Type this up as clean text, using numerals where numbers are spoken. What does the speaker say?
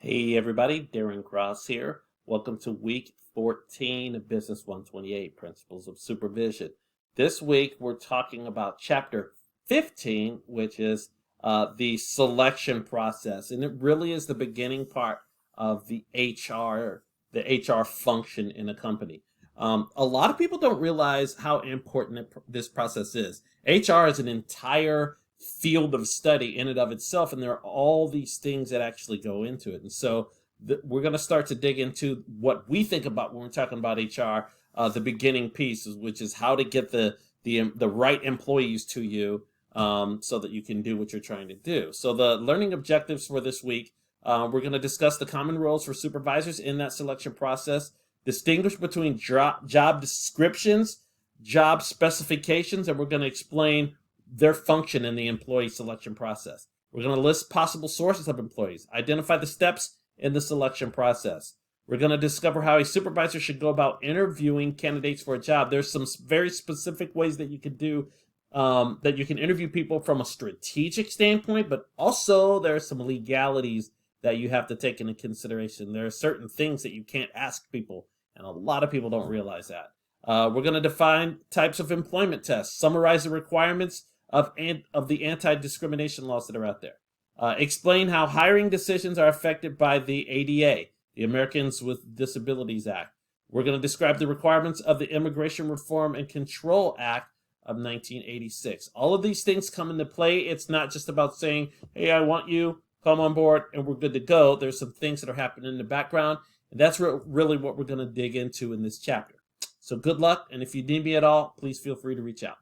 Hey everybody, Darren Cross here. Welcome to week 14 of Business 128, Principles of Supervision. This week we're talking about chapter 15, which is the selection process. And it really is the beginning part of the HR function in a company. A lot of people don't realize how important this process is. HR is an entire field of study in and of itself, and there are all these things that actually go into it. And so we're going to start to dig into what we think about when we're talking about HR. The beginning piece, which is how to get the right employees to you, so that you can do what you're trying to do. So the learning objectives for this week, we're going to discuss the common roles for supervisors in that selection process, distinguish between job descriptions, job specifications, and we're going to explain their function in the employee selection process. We're going to list possible sources of employees, identify the steps in the selection process. We're going to discover how a supervisor should go about interviewing candidates for a job. There's some very specific ways that you can do that you can interview people from a strategic standpoint, but also there are some legalities that you have to take into consideration. There are certain things that you can't ask people, and a lot of people don't realize that. We're going to define types of employment tests, summarize the requirements of the anti-discrimination laws that are out there. Explain how hiring decisions are affected by the ADA, the Americans with Disabilities Act. We're going to describe the requirements of the Immigration Reform and Control Act of 1986. All of these things come into play. It's not just about saying, hey, I want you, come on board, and we're good to go. There's some things that are happening in the background, and that's really what we're going to dig into in this chapter. So good luck, and if you need me at all, please feel free to reach out.